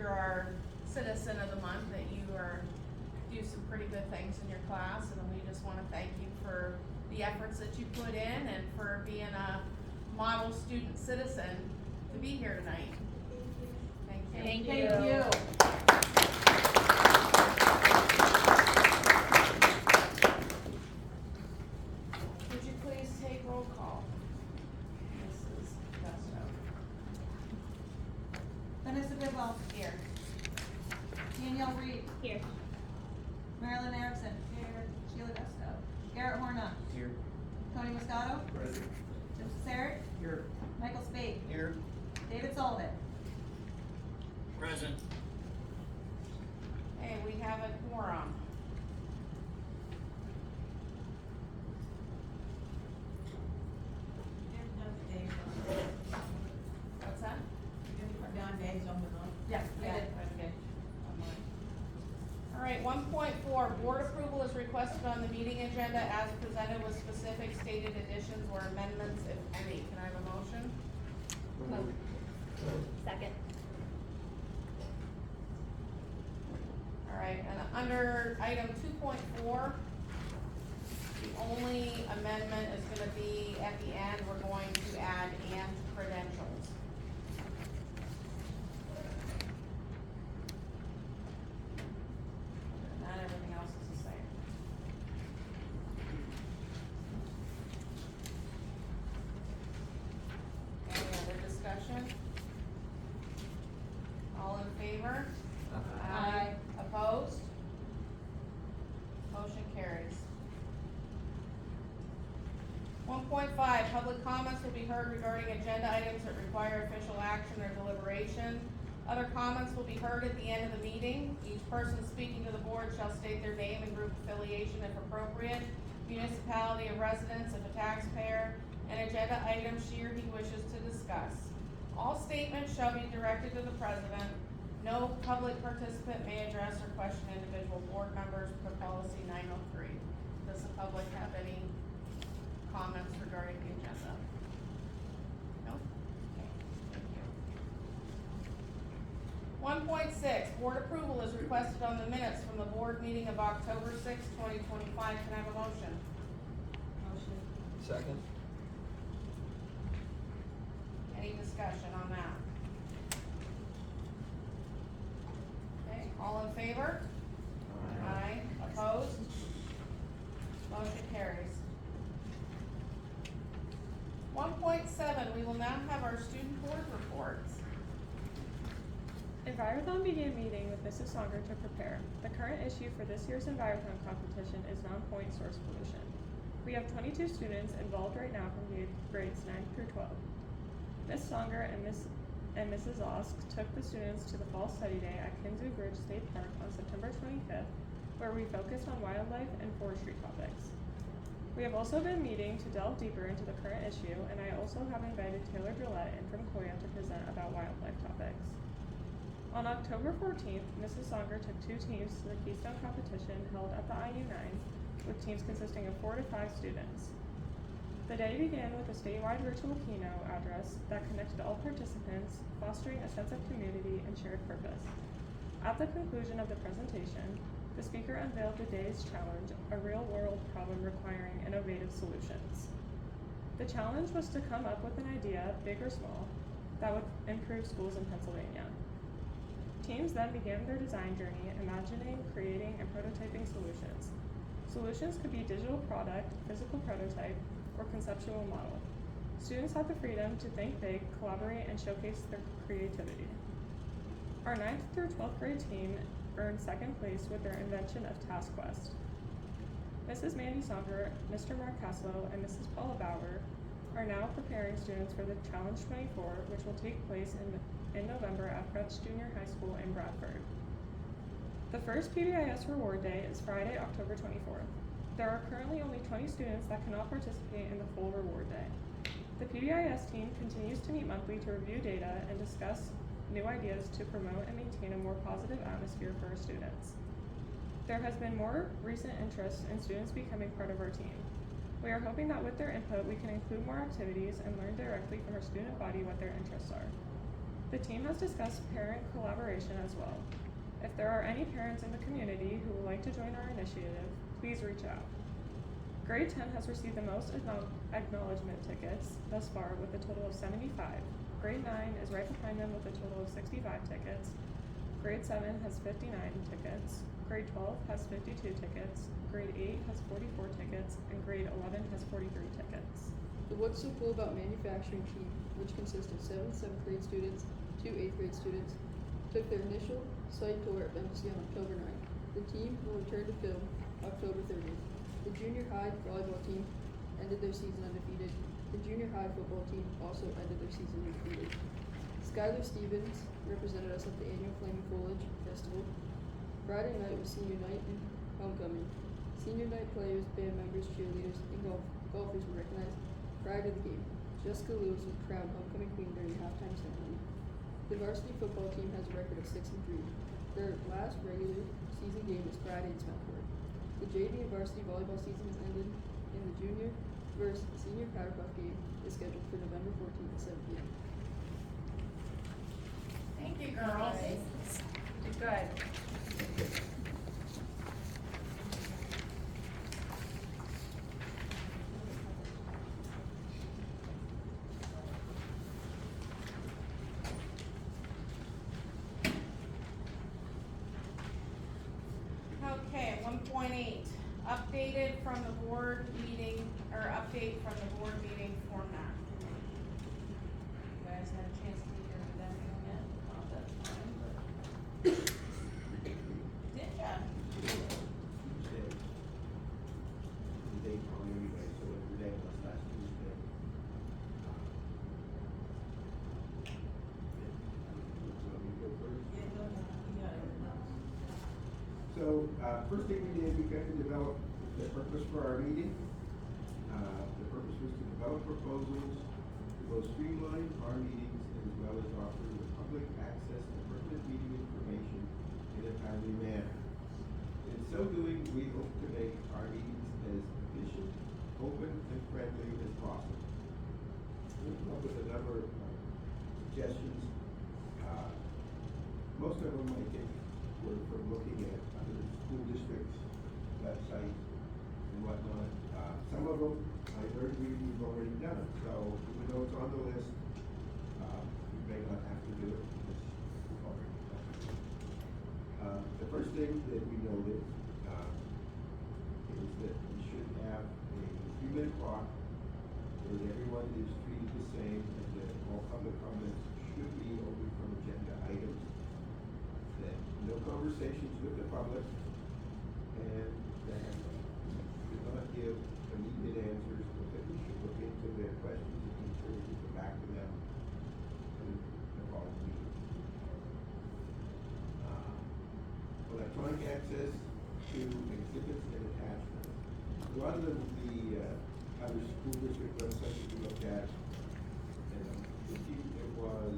you're our citizen of the month, that you do some pretty good things in your class, and we just wanna thank you for the efforts that you put in and for being a model student citizen to be here tonight. Thank you. Thank you. Would you please take roll call? Mrs. Gusto. Vanessa Bidwell. Here. Danielle Reed. Here. Marilyn Erickson. Here. Sheila Gusto. Garrett Horna. Here. Tony Moscato. Present. Jim Cesare. Here. Michael Spade. Here. David Sullivan. Present. Hey, we have a quorum. What's that? Yes, we did. Okay. All right, 1.4, board approval is requested on the meeting agenda as presented with specific stated additions or amendments, if any. Can I have a motion? Second. All right, and under item 2.4, the only amendment is gonna be at the end, we're going to add and credentials. Not everything else is the same. Any other discussion? All in favor? Aye. Opposed? Motion carries. 1.5, public comments will be heard regarding agenda items that require official action or deliberation. Other comments will be heard at the end of the meeting. Each person speaking to the board shall state their name and group affiliation if appropriate, municipality of residence if a taxpayer, and agenda item she or he wishes to discuss. All statements shall be directed to the president. No public participant may address or question individual board members per policy 903. Does the public have any comments regarding the agenda? No? Okay, thank you. 1.6, board approval is requested on the minutes from the board meeting of October 6, 2025. Can I have a motion? Motion. Second. Any discussion on that? Okay, all in favor? Aye. Opposed? Motion carries. 1.7, we will now have our student board reports. Envirothon began meeting with Mrs. Songer to prepare. The current issue for this year's Envirothon competition is non-point source pollution. We have 22 students involved right now from grades 9 through 12. Ms. Songer and Mrs. Osk took the students to the Fall Study Day at Kinzig Ridge State Park on September 25th, where we focused on wildlife and forestry topics. We have also been meeting to delve deeper into the current issue, and I also have invited Taylor Gillette in from Koya to present about wildlife topics. On October 14th, Mrs. Songer took 2 teams to the Keystone competition held at the IU9, with teams consisting of 4 to 5 students. The day began with a statewide virtual keynote address that connected all participants, fostering a sense of community and shared purpose. At the conclusion of the presentation, the speaker unveiled the day's challenge, a real-world problem requiring innovative solutions. The challenge was to come up with an idea, big or small, that would improve schools in Pennsylvania. Teams then began their design journey, imagining, creating, and prototyping solutions. Solutions could be digital product, physical prototype, or conceptual model. Students had the freedom to think big, collaborate, and showcase their creativity. Our 9th through 12th grade team earned 2nd place with their invention of TaskQuest. Mrs. Mandy Songer, Mr. Mark Caslow, and Mrs. Paula Bauer are now preparing students for the Challenge 24, which will take place in November at Fretz Junior High School in Bradford. The first PBIS Reward Day is Friday, October 24th. There are currently only 20 students that cannot participate in the full reward day. The PBIS team continues to meet monthly to review data and discuss new ideas to promote and maintain a more positive atmosphere for our students. There has been more recent interest in students becoming part of our team. We are hoping that with their input, we can include more activities and learn directly from our student body what their interests are. The team has discussed parent collaboration as well. If there are any parents in the community who would like to join our initiative, please reach out. Grade 10 has received the most acknowledgement tickets thus far with a total of 75. Grade 9 is right behind them with a total of 65 tickets. Grade 7 has 59 tickets. Grade 12 has 52 tickets. Grade 8 has 44 tickets. And grade 11 has 43 tickets. The What's So Cool About Manufacturing team, which consists of 7th, 7th grade students, 2 8th grade students, took their initial site tour at Embassy on October 9th. The team will return to film October 30th. The junior high volleyball team ended their season undefeated. The junior high football team also ended their season undefeated. Skylar Stevens represented us at the annual Flaming Foliage Festival. Friday night was senior night and homecoming. Senior night players, band members, cheerleaders, and golfers were recognized prior to the game. Jessica Lewis was crowned homecoming queen during the halftime ceremony. The varsity football team has a record of 6-3. Their last regular season game is Friday in Smeltport. The JV and varsity volleyball season ended, and the junior versus senior Powder Puff game is scheduled for November 14th at 7 p.m. Thank you, girls. Did good. Okay, 1.8, updated from the board meeting, or update from the board meeting format. You guys had a chance to hear that yet? Not that time, but. Did ya? Tuesday. The date wrong anyway, so the day was last Tuesday. Want me to go first? So, first thing we did, we got to develop the purpose for our meeting. The purpose was to develop proposals to both streamline our meetings as well as offer the public access to pertinent meeting information in a timely manner. In so doing, we hope to make our meetings as efficient, open, and friendly as possible. We've come up with a number of suggestions. Most of them, I think, were from looking at other school districts' websites and whatnot. Some of them, I heard we've already done, so even though it's on the list, we may not have to do it because we've already done it. The first thing that we noted is that we should have a 3-minute clock where everyone is treated the same and that all public comments should be only from agenda items. That no conversations with the public, and that we should not give immediate answers, but that we should look into their questions and make sure we get back to them in the following meeting. Electronic access to exhibits and attachments. A lot of the other school district websites that we looked at, it was,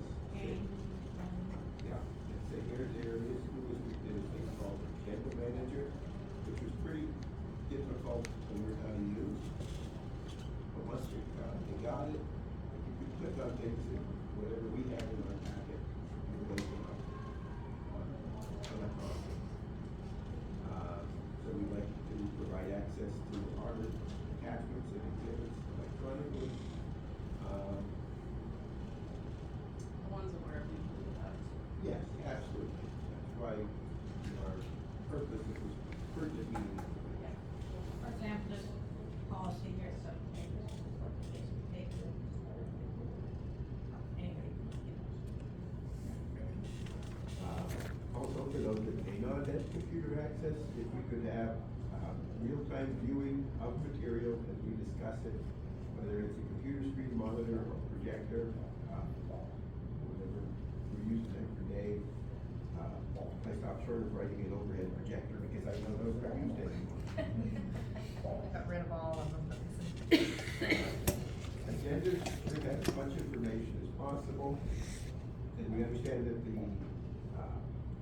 yeah, say there is school district did a thing called Agenda Manager, which was pretty difficult to learn how to use. But once you got it, you could click on things and whatever we have in our packet, you would open up electronically. So we like to provide access to our attachments and exhibits electronically. The ones that were usually us. Yes, absolutely. That's why our purpose is pertinent meetings. For example, this policy here, so anyway. Also for those that may not have computer access, if we could have real-time viewing of material as we discuss it, whether it's a computer screen monitor or projector, whatever we're using every day. I stopped short of writing an overhead projector because I know those aren't used anymore. I got rid of all of them. Agendas should have as much information as possible, and we understand that the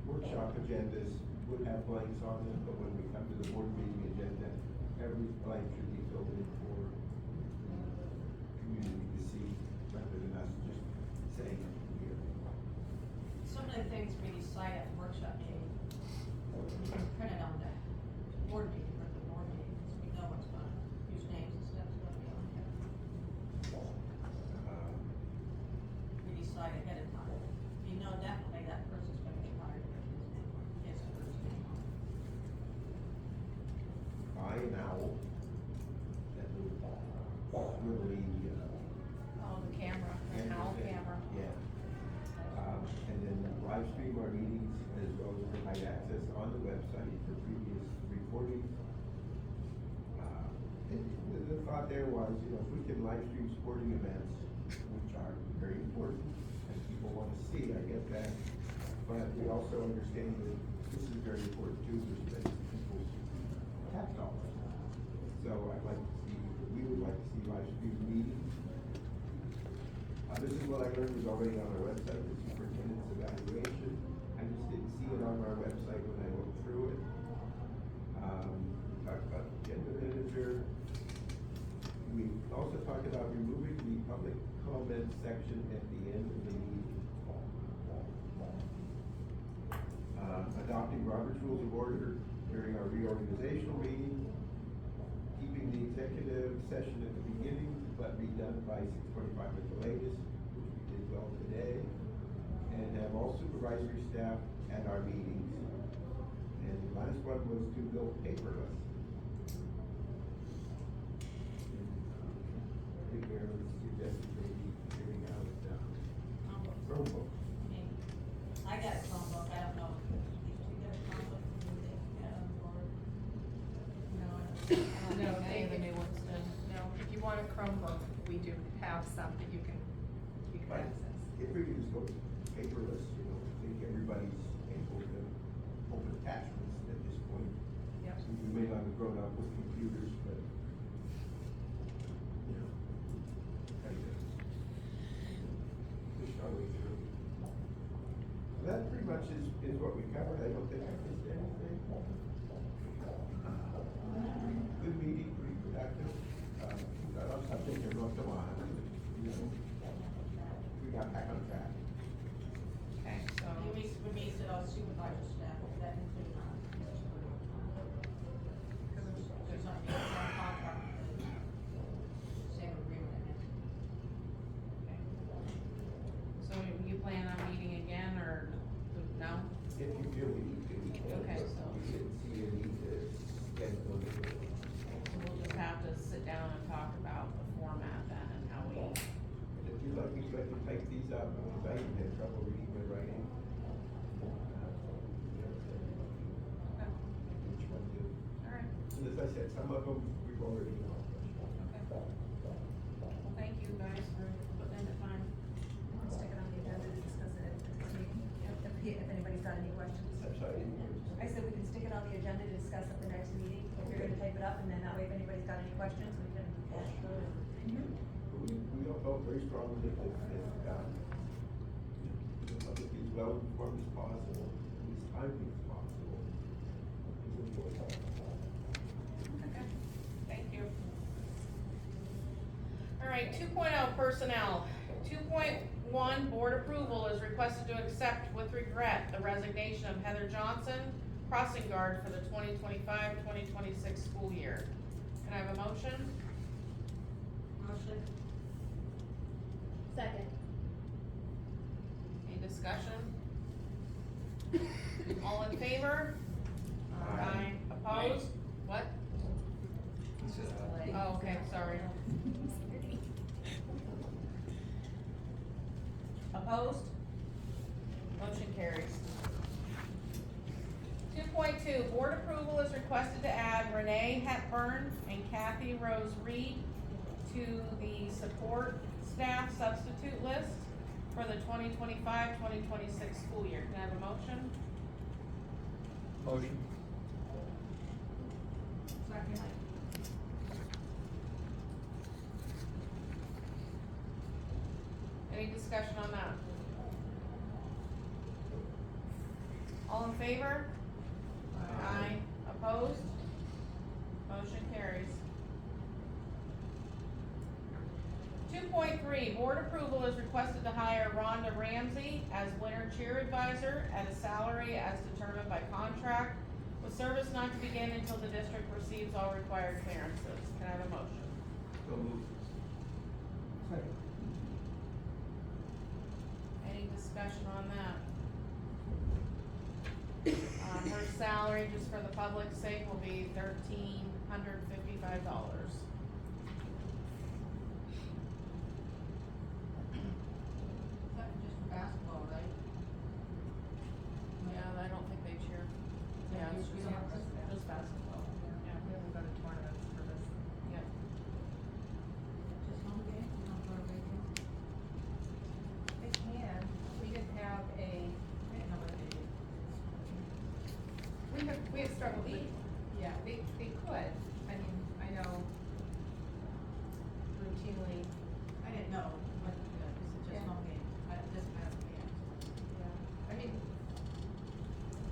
workshop agendas would have blanks on them, but when we come to the board meeting agenda, every blank should be filled in for the community to see, rather than us just saying it here. of the things we decide at workshop meeting, we can print it on the board meeting, or the board meeting, so we know what's going, whose names and stuff's gonna be on here. We decide ahead of time. You know definitely that person's gonna be hired with his name, his first name on it. I and Owl, that little Oh, the camera, the owl camera. Yeah. And then live stream our meetings as well as provide access on the website for previous recordings. And the thought there was, you know, if we can live stream sporting events, which are very important and people want to see, I get that. But we also understand that this is very important too, to spend people's tax dollars. So I'd like to see, we would like to see live stream meetings. This is what I learned was already on our website, the superintendent's evaluation. I just didn't see it on our website when I looked through it. Talked about the agenda manager. We also talked about removing the public comment section at the end of the meeting. Adopting Robert's Rules of Order during our reorganizational meeting. Keeping the executive session at the beginning, but be done by 6:45 at the latest, which we did well today. And have all supervisory staff at our meetings. And the last one was to go paperless. I think Marilyn suggested maybe giving out Chromebooks. I mean, I got a Chromebook, I don't know, if you get a Chromebook, do they get on board? No, I don't. No, any of the new ones did. No, if you want a Chromebook, we do have some that you can But access. if we could just go paperless, you know, I think everybody's able to open attachments at this point. Yep. We may not have grown up with computers, but, you know, kind of pushed our way through. So that pretty much is what we covered. I don't think I missed anything. Good meeting, pretty productive. Got off subject and wrote them on. You know, we got back on track. Okay, so, When we said all supervisor staff, that included on. There's not, it's not contract, same agreement, I mean. okay. So you plan on meeting again, or no? If you feel we need to, we can. Okay, but so- We didn't see a need to schedule it. So we'll just have to sit down and talk about the format then and how we, And if you'd like me to, I can type these up, because I even had trouble reading my writing. Which one do? alright, And as I said, some of them we've already accomplished. okay. Well, thank you guys for putting in the time. We'll stick it on the agenda to discuss it at this meeting, if anybody's got any questions. I'm sorry, I didn't hear you. I said we can stick it on the agenda to discuss at the next meeting, if you're gonna type it up, and then that way if anybody's got any questions, we can ask those. But we all felt very strongly that the public is well informed as possible, as timely as possible. Is important. Okay, thank you. Alright, 2.0 personnel. 2.1 board approval is requested to accept with regret the resignation of Heather Johnson, crossing guard for the 2025-2026 school year. Can I have a motion? Motion? Second. Any discussion? All in favor? Aye. Opposed? What? Oh, okay, sorry. Opposed? Motion carries. 2.2, board approval is requested to add Renee Hepburn and Kathy Rose Reed to the support staff substitute list for the 2025-2026 school year. Can I have a motion? Motion. Second. Any discussion on that? All in favor? Aye. Opposed? Motion carries. 2.3, board approval is requested to hire Rhonda Ramsey as winter cheer advisor at a salary as determined by contract, with service not to begin until the district receives all required clearances. Can I have a motion? So moved. Second. Any discussion on that? Her salary, just for the public's sake, will be $1,355. Is that just for basketball, right? Yeah, I don't think they cheer. Yeah, it's We just, don't have this. just basketball. Yeah, we only go to tournaments for this. Yep. Just home game, not for a radio? They can, we didn't have a, I didn't know what they did. we have struggled with, yeah, they could, I mean, I know routinely, I didn't know, what, is it Yeah. just home game? This past game. yeah, I mean,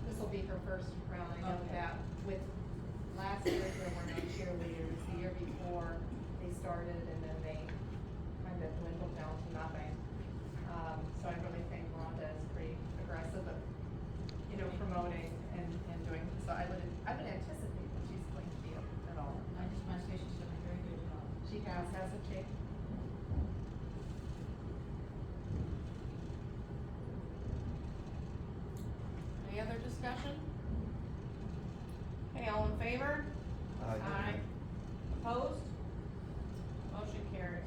this will be her first round, I know Okay. that, with last year, there were no cheerleaders, the year before, they started and then they kind of dwindled down to nothing. So I really think Rhonda is pretty aggressive of, you know, promoting and doing, so I would anticipate that she's going to be at all. I just want to say she's done a very good job. She hasn't she? Any other discussion? Okay, all in favor? Aye. Opposed? Motion carries.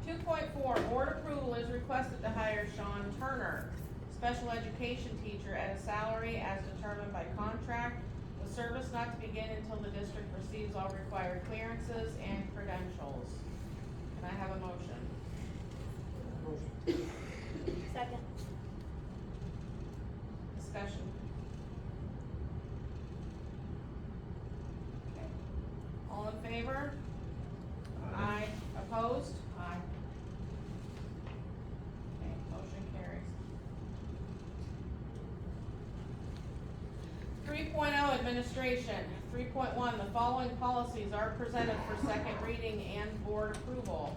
2.4, board approval is requested to hire Sean Turner, special education teacher at a salary as determined by contract, with service not to begin until the district receives all required clearances and credentials. Can I have a motion? Motion. Second. Discussion. Okay. All in favor? Aye. Opposed? Aye. Okay, motion carries. 3.0 administration. 3.1, the following policies are presented for second reading and board approval.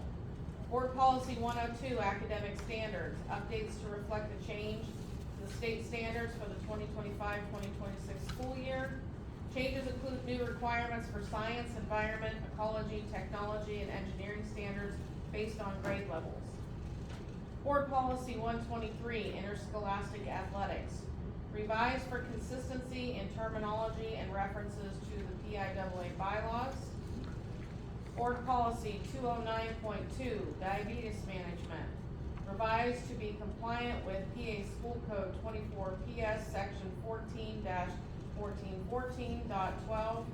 Board Policy 102, academic standards, updates to reflect the change to the state standards for the 2025-2026 school year. Changes include new requirements for science, environment, ecology, technology, and engineering standards based on grade levels. Board Policy 123, interscholastic athletics, revised for consistency in terminology and references to the PIAA bylaws. Board Policy 209.2, diabetes management, revised to be compliant with PA School Code 24 PS Section 14-1414.12.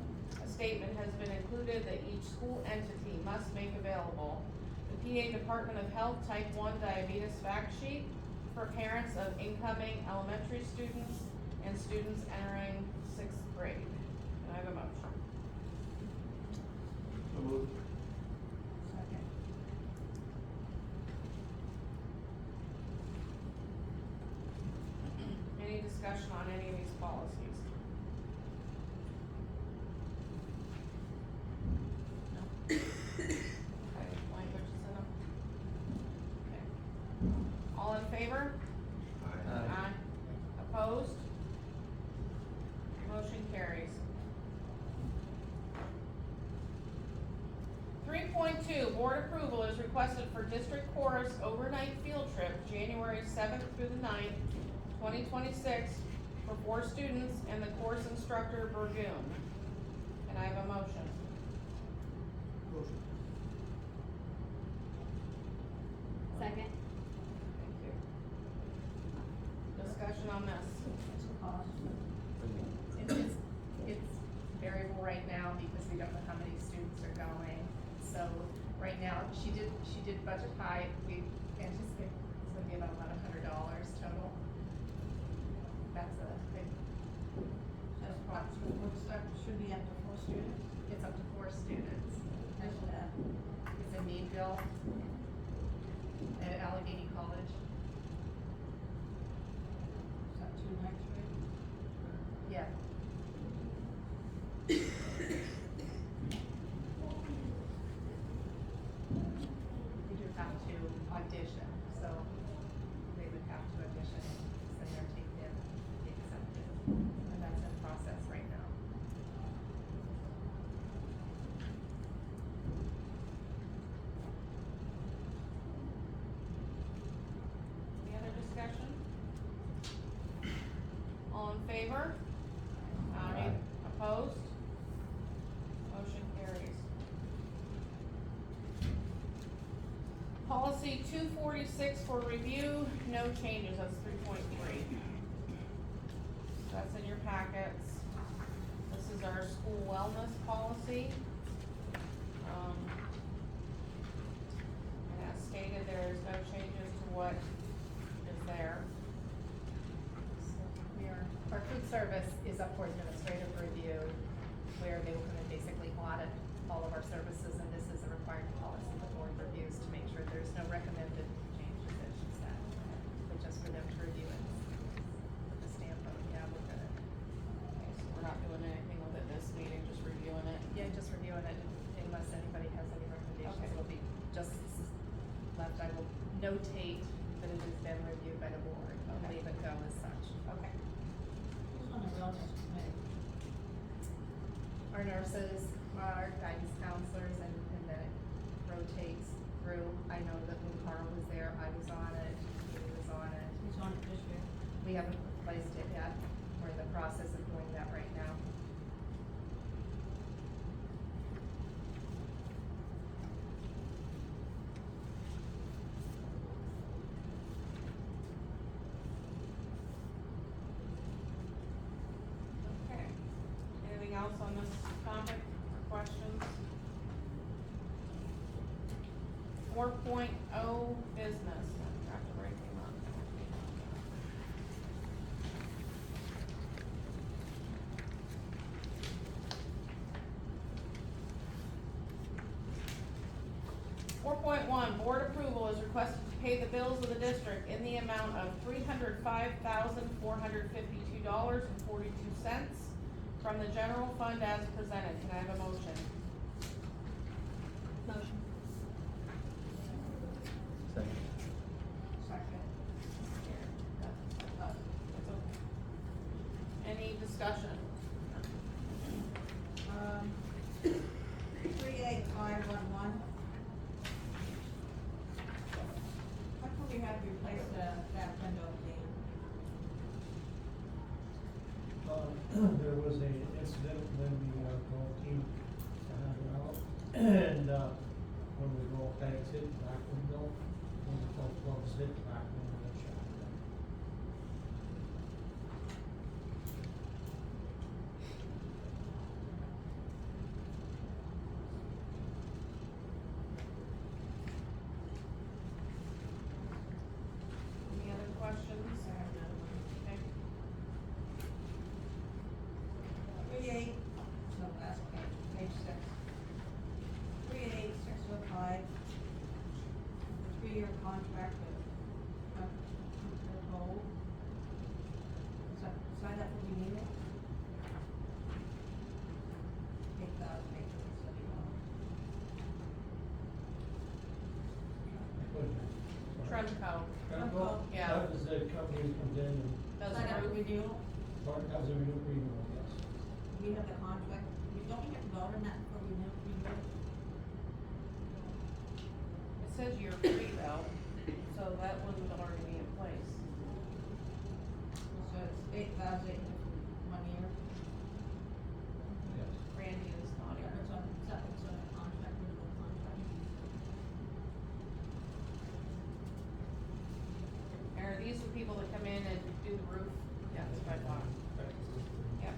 A statement has been included that each school entity must make available the PA Department of Health Type 1 diabetes fact sheet for parents of incoming elementary students and students entering 6th grade. Can I have a motion? So moved. Second. Any discussion on any of these policies? No? Okay, language is in them? Okay. All in favor? Aye. Opposed? Motion carries. 3.2, board approval is requested for district chorus overnight field trip, January 7th through the 9th, 2026, for 4 students and the course instructor Burgoon. Can I have a motion? Motion. Second. Thank you. Discussion on this? What's the cost? It's variable right now because we don't know how many students are going. So right now, she did budget high, we anticipate it's gonna be about $1,100 total. That's a big, That's approximately, what's that, should be up to 4 students? it's up to 4 students. That's that. It's in Meadville at Allegheny College. Is that 2 nights, right? Yeah. Policy 246 for review, no changes, that's 3.3. That's in your packets. This is our school wellness policy. And as stated, there is no changes to what is there. Our food service is up for administrative review, where they will come and basically audit all of our services, and this is a required policy the board reviews to make sure there's no recommended changes, as she said, but just for them to review it. With the stamp of, yeah, we're gonna, Okay, so we're not doing anything with it this meeting, just reviewing it. yeah, just reviewing it unless anybody has any recommendations, Okay. it'll be just left, I will notate that it has been reviewed by the board, and Okay. leave it go as such. Okay. Who's on the wellness committee? Our nurses, our guidance counselors, and then it rotates through. I know that when Carl was there, I was on it, he was on it. Who's on it this year? We haven't placed it yet. We're in the process of doing that right now. Okay. Anything else on this topic or questions? 4.0 business. I have to write them up. .1, board approval is requested to pay the bills of the district in the amount of $305,452.42 from the general fund as presented. Can I have a motion? Motion. Second. Second. Any discussion? 38511. How come we had to replace that window pane? There was a incident when the golf team had it out, and when the golf bags hit the back window, when the golf clubs hit the back window, it shattered. Any other questions? Okay. 38, no, last page 6. 38605, the 3-year contract with, Hold. Sign up for renewal? 8,000, Tremco Tremco? Yeah. That was the company who comes in and, does Sign up for approve. renewal? that was a renewal, yes. We have the contract, we don't have to vote on that for renewal? It says you're free though, so that one would already be in place. So it's 8,000 for 1 year? Yes. Randy is not here. It's on the contract, renewal contract. Are these the people that come in and do the roof? Yeah, that's what I thought. Yeah.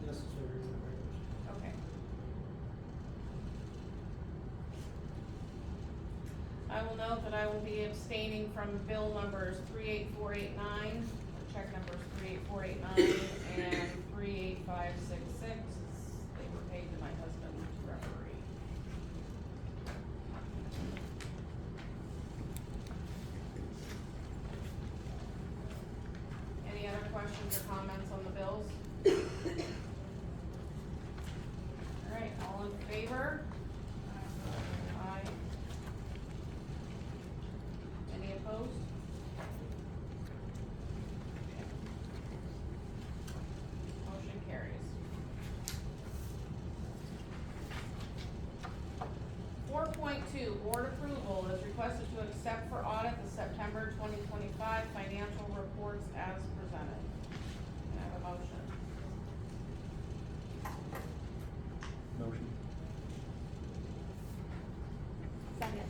Necessary repairs. Okay. I will note that I will be abstaining from bill numbers 38489, or check numbers 38489 and 38566. They were paid to my husband's referee. Any other questions or comments on the bills? All right, all in favor? Aye. Any opposed? Motion carries. 4.2, board approval is requested to accept for audit the September 2025 financial reports as presented. Can I have a motion? Motion. Second.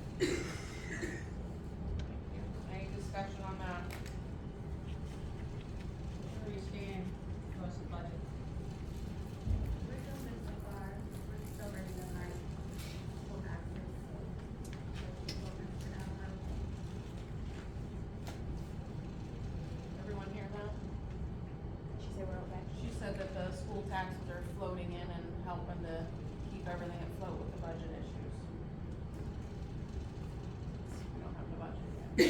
taxes are floating in and helping to keep everything afloat with the budget issues. We don't have the budget yet.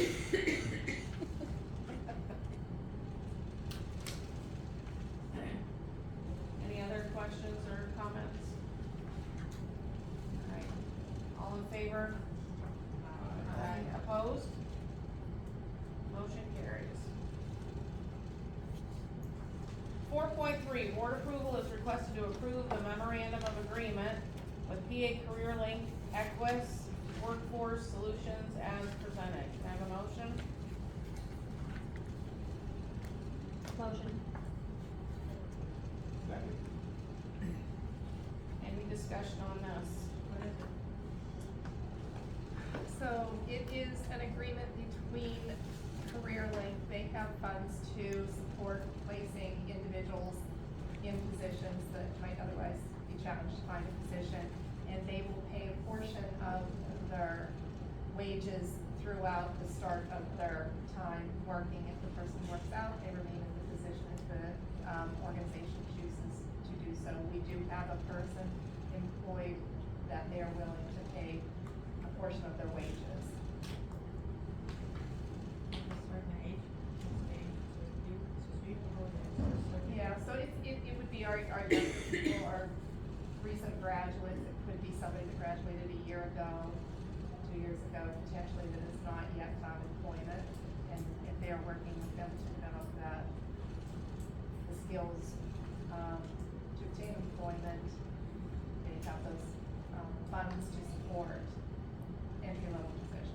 Any other questions or comments? Alright, all in favor? Aye. Opposed? Motion carries. 4.3, board approval is requested to approve the memorandum of agreement with PA CareerLink Equus Workforce Solutions as presented. Can I have a motion? Motion. Second. Any discussion on this? What is it? So it is an agreement between CareerLink, they have funds to support placing individuals in positions that might otherwise be challenged to find a position. And they will pay a portion of their wages throughout the start of their time working. If the person works out, they remain in the position if the organization chooses to do so. We do have a person employed that they are willing to pay a portion of their wages. Yeah, so it would be our younger people, our recent graduates, it could be somebody that graduated a year ago, 2 years ago, potentially that has not yet found employment. And if they are working with them to develop that, the skills, to obtain employment, they have those, funds to support entry-level positions.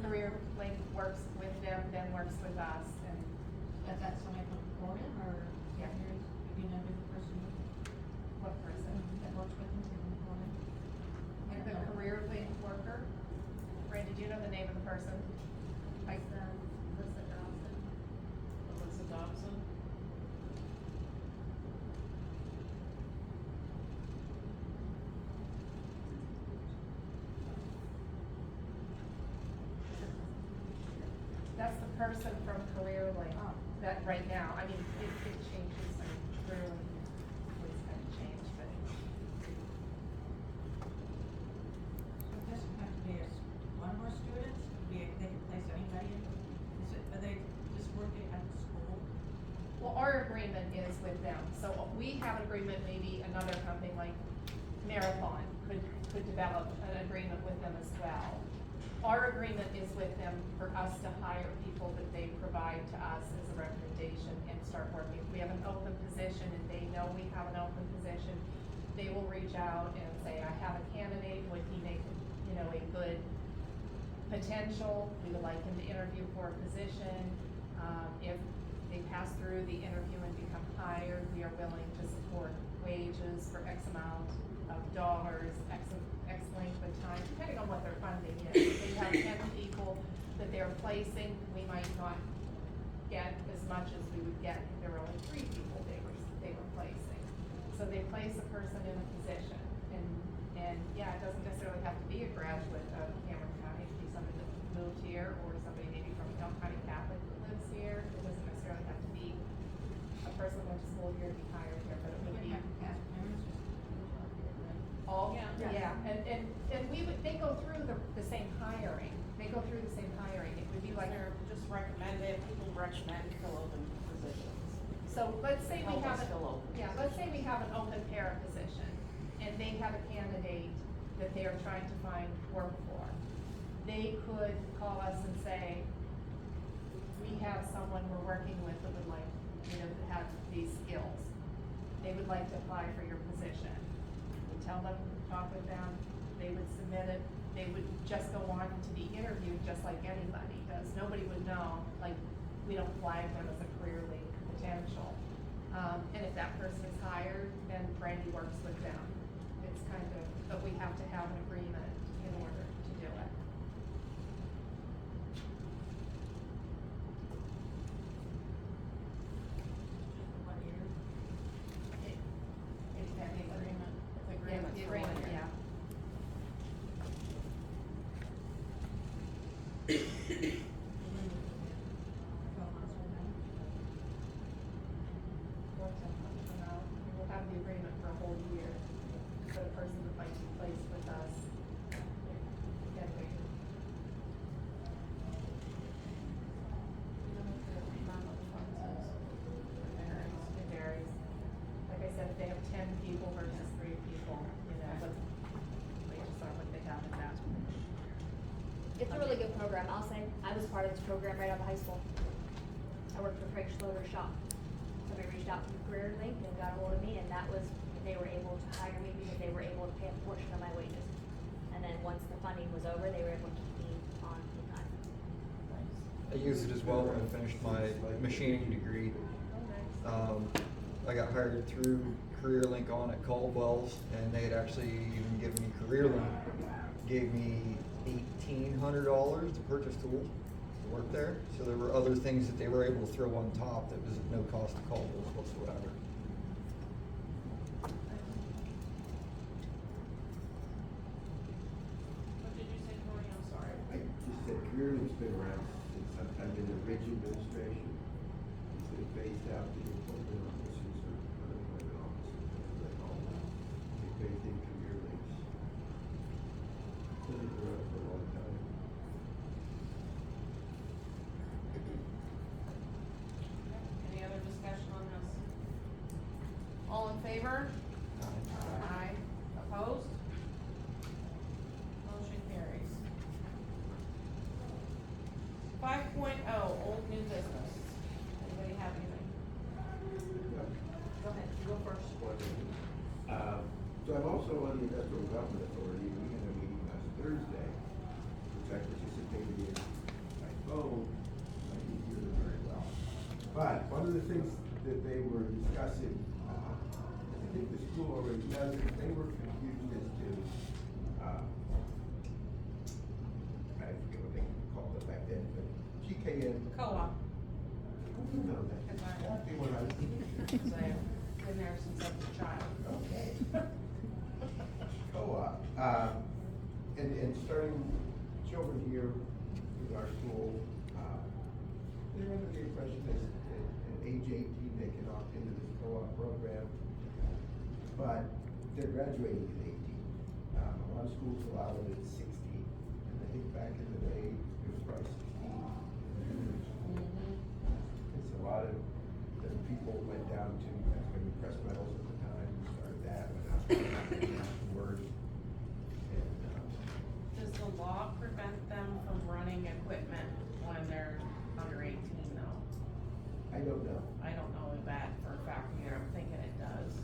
CareerLink works with them, then works with us, and That's somebody from Gordon, or? Yeah. Do you know who the person is what person? that works with them from Gordon? And the CareerLink worker, Randy, do you know the name of the person? Lisa Johnson. Alyssa Dobson? That's the person from CareerLink, Oh. that right now, I mean, it changes, I mean, CareerLink is kind of changed, but. So it doesn't have to be one more students, they can place anybody in, are they just working at the school? Well, our agreement is with them, so we have an agreement, maybe another company like Marathon could develop an agreement with them as well. Our agreement is with them for us to hire people that they provide to us as a recommendation and start working. If we have an open position and they know we have an open position, they will reach out and say, I have a candidate, would he make, a good potential? We would like him to interview for a position. If they pass through the interview and become hired, we are willing to support wages for X amount of dollars, X length of time, depending on what their funding is. If they have 10 people that they're placing, we might not get as much as we would get if there were only 3 people they were placing. So they place a person in a position, and yeah, it doesn't necessarily have to be a graduate of Cameron County, it could be somebody that moved here, or somebody maybe from Elk County Catholic that lives here. It doesn't necessarily have to be a person that went to school here to be hired here, but it We would can be have past parents or something, right? all, Yeah. and we would, they go through the same hiring, it would be like, They're just recommended, people recommend fill open positions. so let's say we Help have us an, fill open yeah, let's say we have an open para position, and they have a candidate that they are trying to find work for. They could call us and say, we have someone we're working with that would like, that have these skills. They would like to apply for your position. We tell them, talk with them, they would submit it, they would just go on to be interviewed just like anybody does. Nobody would know, like, we don't flag them as a career lead potential. And if that person is hired, then Brandy works with them. It's kind of, but we have to have an agreement in order to do it. What year? It's that The agreement, the agreement's The for 1 agreement, year. yeah. It's a really good program, I'll say. I was part of this program right out of high school. I worked for Craig Schloder's shop. Somebody reached out from Career Link and got a hold of me, and that was, they were able to hire me because they were able to pay a portion of my wages. And then once the funding was over, they were able to keep me on full time. I used it as well when I finished my machining degree. I got hired through CareerLink on at Caldwell's, and they had actually even given me CareerLink, gave me $1,800 to purchase tools to work there. So there were other things that they were able to throw on top that was at no cost to Caldwell's whatsoever. What did you say, Tony? I'm sorry. I just said CareerLink's been around since sometime in the Ridge administration. It's been phased out the employment officers or unemployment officers, whatever they call them. They phased in CareerLinks. So they've been around for a long time. Any other discussion on this? All in favor? Aye. Opposed? Motion carries. 5.0, old new business. Anybody have anything? Go ahead, you go first. So I'm also on the Industrial Development Authority, and we had a meeting last Thursday, which I participated in by phone. I didn't hear them very well. But one of the things that they were discussing, I think the school already does it, they were confused as to, I forget what they called it back then, but GKN. Co-op. No, that's exactly what I was thinking. Because I've been there since I was a child. Okay. Co-op, and starting children here with our school, they're under the impression that at age 18, they can opt into this co-op program, but they're graduating at 18. A lot of schools allow it at 16, and I think back in the day, it was probably 16. It's a lot of, the people went down to, Crest Metals at the time, started that, went out afterwards. And, Does the law prevent them from running equipment when they're under 18 though? I don't know. I don't know that for a fact either, I'm thinking it does.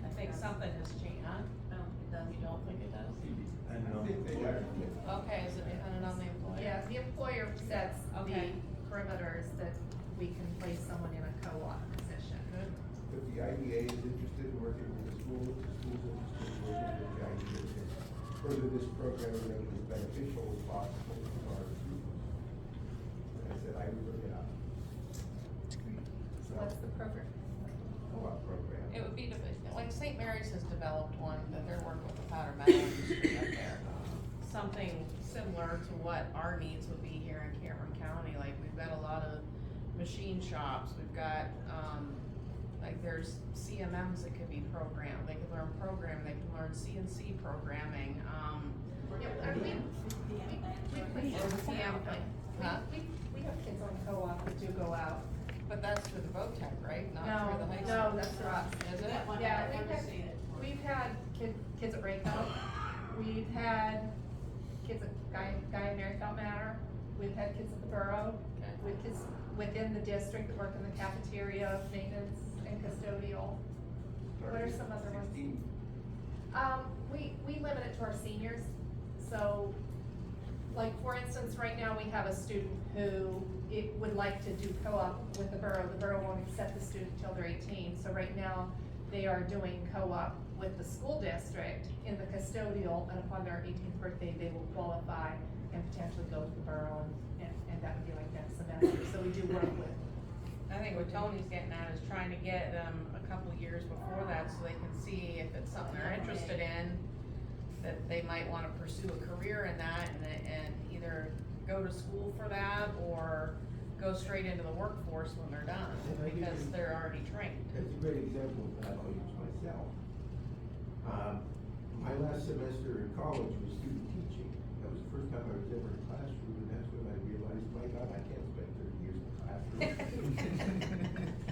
I think something has changed, huh? No, it does. You don't think it does? I think they have. Okay, is it dependent on the employer? Yeah, the employer sets the Okay. perimeters that we can place someone in a co-op position. Good. But the IDA is interested in working with the schools interested in working with the IDA to further this program and make it as beneficial as possible to our students. And I said, I would bring it up. So what's the program? Co-op program. It would be, like St. Mary's has developed one that they're working with the powder metal industry up there. Something similar to what our needs would be here in Cameron County, like we've got a lot of machine shops, we've got, like there's CMMs that could be programmed, they could learn programming, they can learn CNC programming, Yeah, I mean, we Huh? have kids on co-op that do go out. But that's through the VOTEC, right? Not No, through the high school? no, that's for us. Is it? Yeah, we've had kids at Rayco, we've had kids at Guy and Mary Felt Manor, we've had kids at the Borough, Okay. with kids within the district that work in the cafeteria, maintenance and custodial. What are some other ones? 16. We limit it to our seniors, so, like, for instance, right now, we have a student who would like to do co-op with the borough won't accept the student until they're 18, so right now, they are doing co-op with the school district in the custodial, and upon their 18th birthday, they will qualify and potentially go to the borough, and that would be like next semester, so we do work with. I think what Tony's getting at is trying to get them a couple years before that so they can see if it's something they're interested in, that they might wanna pursue a career in that and either go to school for that or go straight into the workforce when they're done, because they're already trained. That's a great example of that. I'll use myself. My last semester in college was student teaching. That was the first time I was ever in a classroom, and that's when I realized, my God, I can't spend 30 years in a classroom.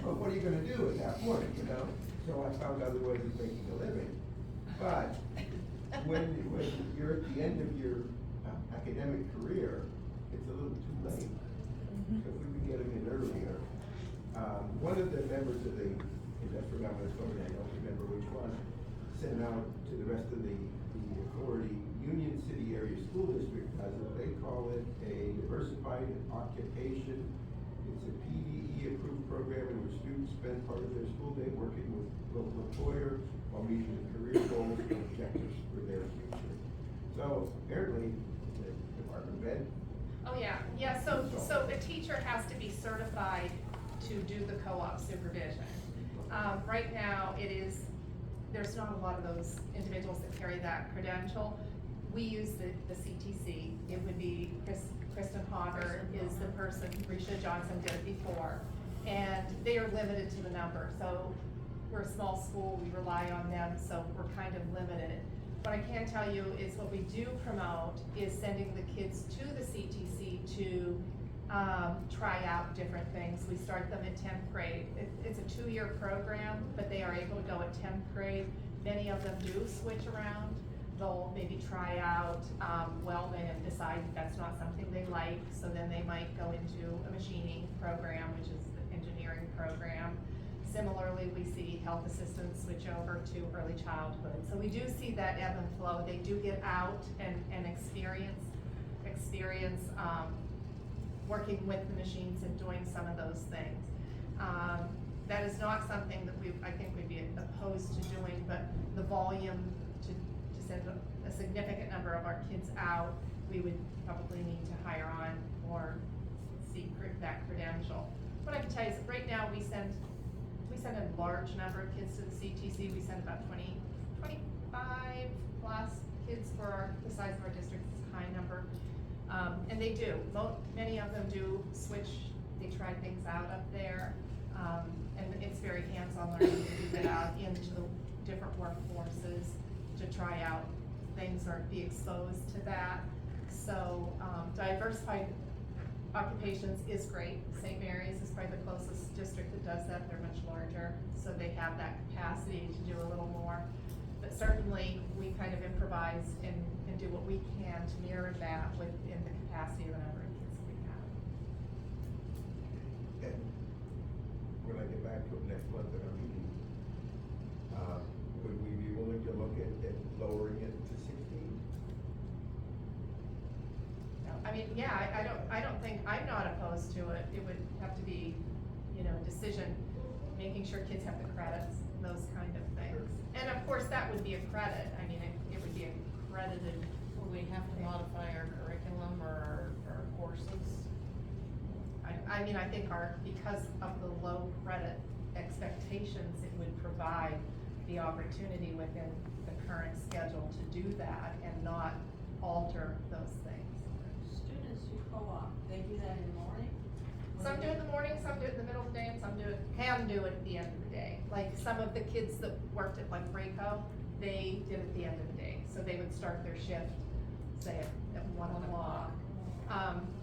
But what are you gonna do at that point, you know? So I found other ways of making a living. But when you're at the end of your academic career, it's a little too late. So if we could get them in earlier. One of the members of the, I forgot what it's called, I don't remember which one, sent out to the rest of the authority, Union City Area School District has it, they call it a diversified occupation. It's a PDE approved program in which students spend part of their school day working with local employer while meeting the career goals and objectives for their future. So apparently, the Department of Ed. Oh, yeah, so a teacher has to be certified to do the co-op supervision. Right now, there's not a lot of those individuals that carry that credential. We use the CTC, it would be Kristen Hodder is the person, Risha Johnson did it before, and they are limited to the number, so we're a small school, we rely on them, so we're kind of limited. What I can tell you is what we do promote is sending the kids to the CTC to try out different things. We start them in 10th grade. It's a 2-year program, but they are able to go at 10th grade. Many of them do switch around. They'll maybe try out welding and decide that's not something they like, so then they might go into a machining program, which is the engineering program. Similarly, we see health assistants switch over to early childhood. So we do see that ebb and flow. They do get out and experience working with the machines and doing some of those things. That is not something that I think we'd be opposed to doing, but the volume to send a significant number of our kids out, we would probably need to hire on or seek that credential. What I can tell you is right now we send a large number of kids to the CTC. We send about 25 plus kids for the size of our district. It's a high number. And they do, many of them do switch, they try things out up there. And it's very hands-on learning to do that out into the different workforces to try out things or be exposed to that. So diversified occupations is great. St. Mary's is probably the closest district that does that. They're much larger, so they have that capacity to do a little more. But certainly, we kind of improvise and do what we can to mirror that within the capacity of the number of kids we have. And when I get back to next month at our meeting, would we be willing to look at lowering it to 16? No, I mean, yeah, I don't think, I'm not opposed to it. It would have to be, decision, making sure kids have the credits, those kind of things. And of course, that would be a credit. I mean, it would be accredited. Will we have to modify our curriculum or our courses? I mean, I think because of the low credit expectations, it would provide the opportunity within the current schedule to do that and not alter those things. Students who co-op, they do that in the morning? Some do it in the morning, some do it in the middle of the day, and some can do it at the end of the day. Like some of the kids that worked at like Braco, they did it at the end of the day. So they would start their shift, say at 1 o'clock.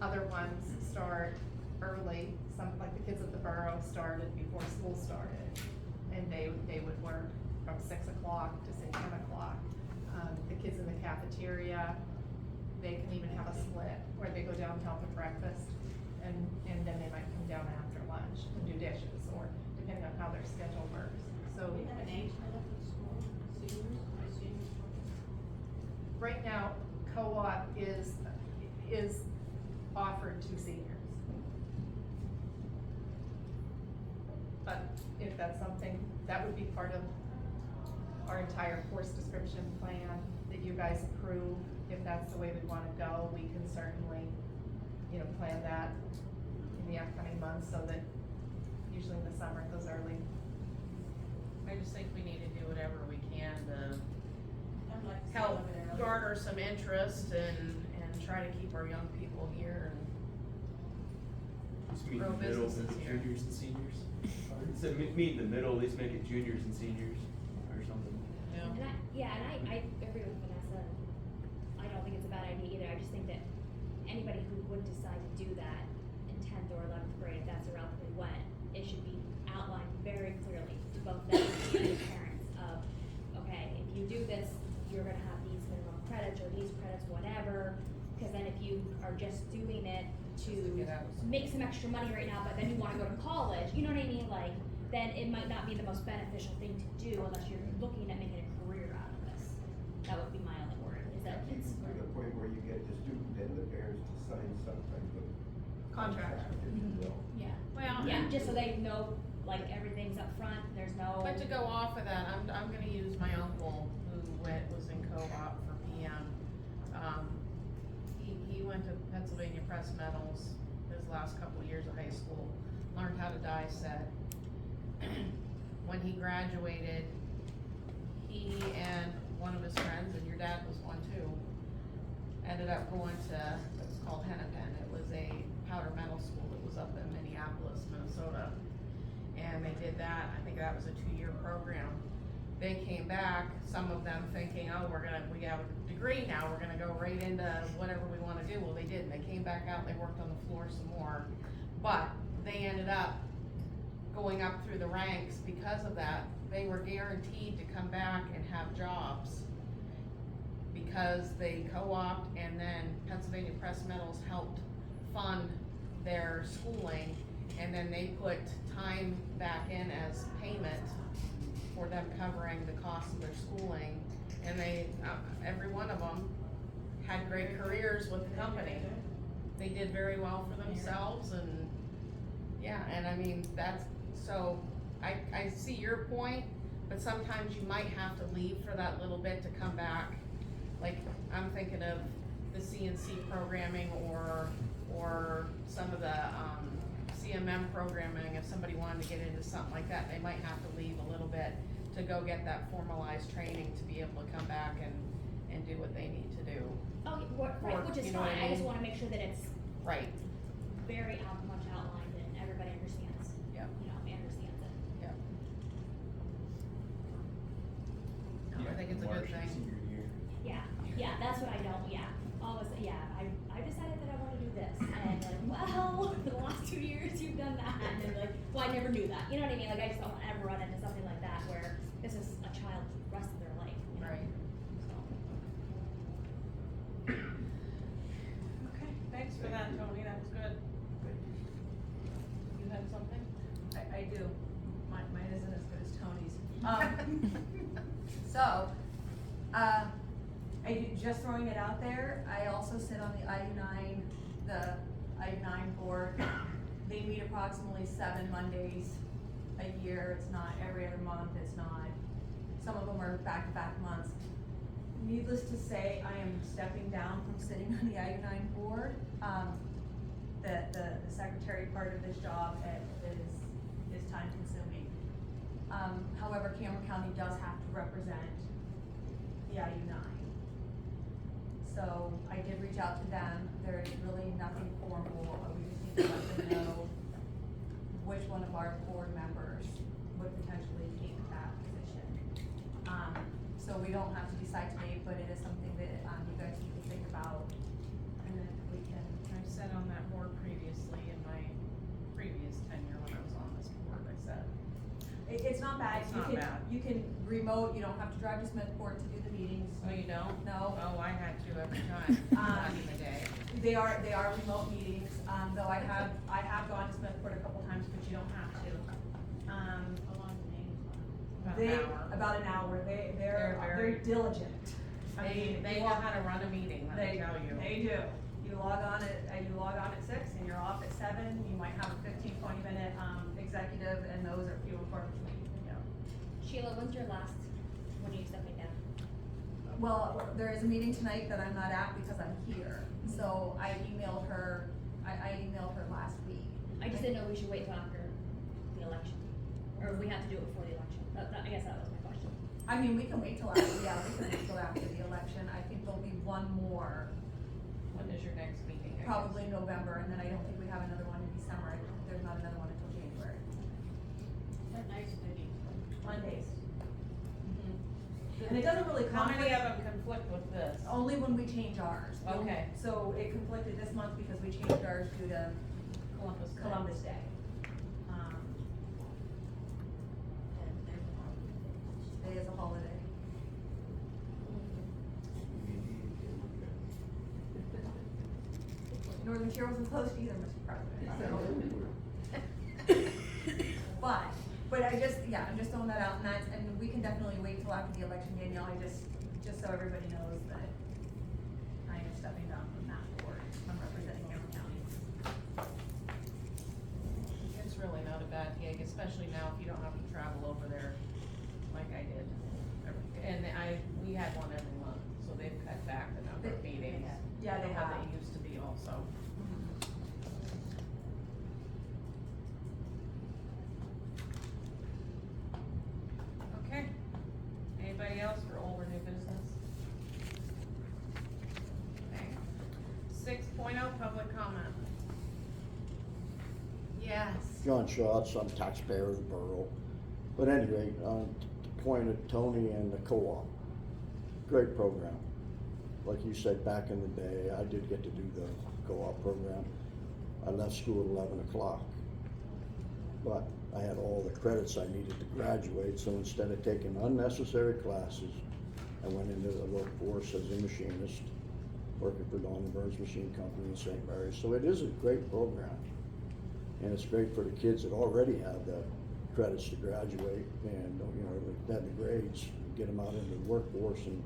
Other ones start early. Some, like the kids at the borough, started before school started. And they would work from 6 o'clock to say 10 o'clock. The kids in the cafeteria, they can even have a split where they go down and help with breakfast. And then they might come down after lunch and do dishes, or depending on how their schedule works. So Do we have an age limit for school, seniors? right now, co-op is offered to seniors. But if that's something, that would be part of our entire course description plan that you guys approve. If that's the way we wanna go, we can certainly, plan that in the upcoming months, so that usually in the summer it goes early. I just think we need to do whatever we can to I'd like to see help a little bit earlier. garner some interest and try to keep our young people here Just meet Grow in the middle, businesses here. juniors and seniors. So meet in the middle, at least make it juniors and seniors or something. and, And I agree with Vanessa. I don't think it's a bad idea either. I just think that anybody who would decide to do that in 10th or 11th grade, if that's a route that they went, it should be outlined very clearly to both them and the parents of, okay, if you do this, you're gonna have these minimum credits or these credits, whatever. Because then if you are just doing it Just to to get out of school. make some extra money right now, but then you wanna go to college, you know what I mean, like, then it might not be the most beneficial thing to do unless you're looking at making a career out of this. That would be my only word, is that it's, To the point where you get the student and the parents to sign some type of Contract. if you will. yeah. Well, Yeah, just so they know, like, everything's up front. There's no. but to go off of that, I'm gonna use my uncle who was in co-op for PM. He went to Pennsylvania Press Metals his last couple of years of high school, learned how to die set. When he graduated, he and one of his friends, and your dad was one too, ended up going to, it was called Hennepin. It was a powder metal school that was up in Minneapolis, Minnesota. And they did that, I think that was a 2-year program. They came back, some of them thinking, oh, we have a degree now, we're gonna go right into whatever we wanna do. Well, they didn't, they came back out, they worked on the floor some more. But they ended up going up through the ranks because of that. They were guaranteed to come back and have jobs because they co-opted, and then Pennsylvania Press Metals helped fund their schooling, and then they put time back in as payment for them covering the cost of their schooling, and they, every one of them had great careers with the company. They did very well for themselves, and, yeah, and I mean, that's, so, I see your point, but sometimes you might have to leave for that little bit to come back. Like, I'm thinking of the CNC programming or some of the, CMM programming. If somebody wanted to get into something like that, they might have to leave a little bit to go get that formalized training to be able to come back and do what they need to do. Oh, right, Or, which is you know fine. what I I just mean? wanna make sure that it's Right, very much outlined and everybody understands. Yep. You know, understands it. yeah. No, I think it's a good thing. Senior year. Yeah, that's what I don't, I decided that I wanna do this, and then, well, for the last 2 years, you've done that, and then like, well, I never knew that, you know what I mean, like, I just don't wanna ever run into something like that where this is a child for the rest of their life, you know? Right. So. Okay, thanks for that, Tony, that was good. You had something? I do. Mine isn't as good as Tony's. So, just throwing it out there, I also sit on the IU9 board. They meet approximately 7 Mondays a year. It's not every other month, it's not, some of them are back-to-back months. Needless to say, I am stepping down from sitting on the IU9 board. The secretary part of this job is time consuming. However, Cameron County does have to represent the IU9. So I did reach out to them. There is really nothing formal. We just need to let them know which one of our board members would potentially take that position. So we don't have to decide today, but it is something that, you guys need to think about. And then we can, I've sat on that board previously in my previous tenure when I was on this board, I said. it's not bad. It's You not can- bad. You can remote, you don't have to drive to Smithport to do the meetings. Oh, you don't? No. Oh, I had to every time, back in the day. They are remote meetings, though I have gone to Smithport a couple times, but you don't have to. How long the meeting? About They, an hour. about an hour, They're they're very- diligent. I mean, They you know walk- how to run a meeting, let me tell you. They do. You log on at 6 and you're off at 7, you might have a 15, 20-minute, executive, and those are few and far between. Sheila, when's your last, when you stepping down? Well, there is a meeting tonight that I'm not at because I'm here, so I emailed her last week. I just didn't know we should wait till after the election, or if we have to do it before the election. I guess that was my question. I mean, we can wait till after, we can wait till after the election. I think there'll be one more, When is your next meeting? I guess? probably November, and then I don't think we have another one in December. There's not another one until January. What nights do you? Mondays. And it doesn't really How many conflict, of them conflict with this? only when we change ours. Okay. So it conflicted this month because we changed ours due to Columbus Day. Columbus Day. Today is a holiday. Northern Tier wasn't closed either, Mr. President, But I just, yeah, I'm just throwing that out, and we can definitely wait till after the election, Danielle, just so everybody knows that I am stepping down from that board, I'm representing Cameron County. It's really not a bad gig, especially now if you don't have to travel over there like I did. And we had one every month, so they've cut back the number of meetings. Yeah, they How have. they used to be also. Okay, anybody else for old or new business? Okay, 6.0 public comment. Yes. John Schatz, I'm taxpayer of the borough. But anyway, the point of Tony and the co-op, great program. Like you said, back in the day, I did get to do the co-op program. I left school at 11 o'clock. But I had all the credits I needed to graduate, so instead of taking unnecessary classes, I went into the workforce as a machinist, working for Don Burns Machine Company in St. Mary's. So it is a great program. And it's great for the kids that already have the credits to graduate and, you know, they have the grades, get them out into the workforce. And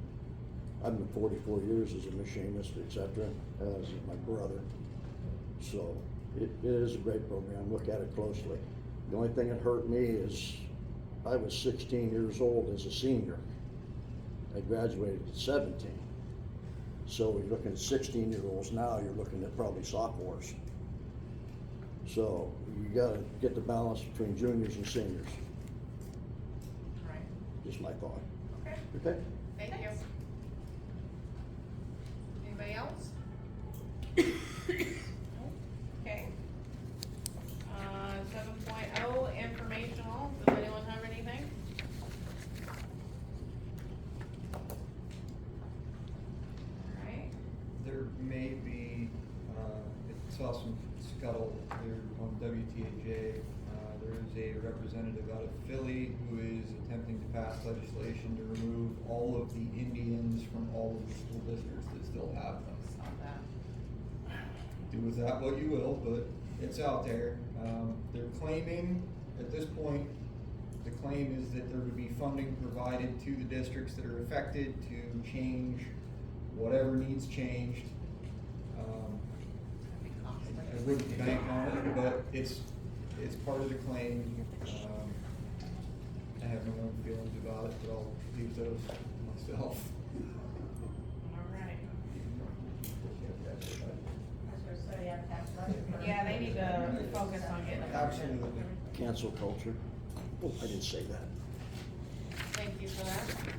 I've been 44 years as a machinist, et cetera, as my brother. So it is a great program. Look at it closely. The only thing that hurt me is I was 16 years old as a senior. I graduated at 17. So you're looking at 16-year-olds now, you're looking at probably sophomores. So you gotta get the balance between juniors and seniors, Right, just my thought. okay, Okay? thank you. Anybody else? Okay. 7.0 informational, does anyone have anything? Alright, There may be, I saw some scuttle there on WTAJ. There is a representative out of Philly who is attempting to pass legislation to remove all of the Indians from all of the school districts that still have them. saw that. Do with that what you will, but it's out there. They're claiming, at this point, the claim is that there would be funding provided to the districts that are affected to change whatever needs changed. That'd be costly. I wouldn't bank on it, but it's part of the claim. I have my own feelings about it, but I'll leave those myself. Alright. Yeah, Yeah, they need to focus on getting a budget. Absolutely. Cancel culture. Oh, I didn't say that. Thank you for that.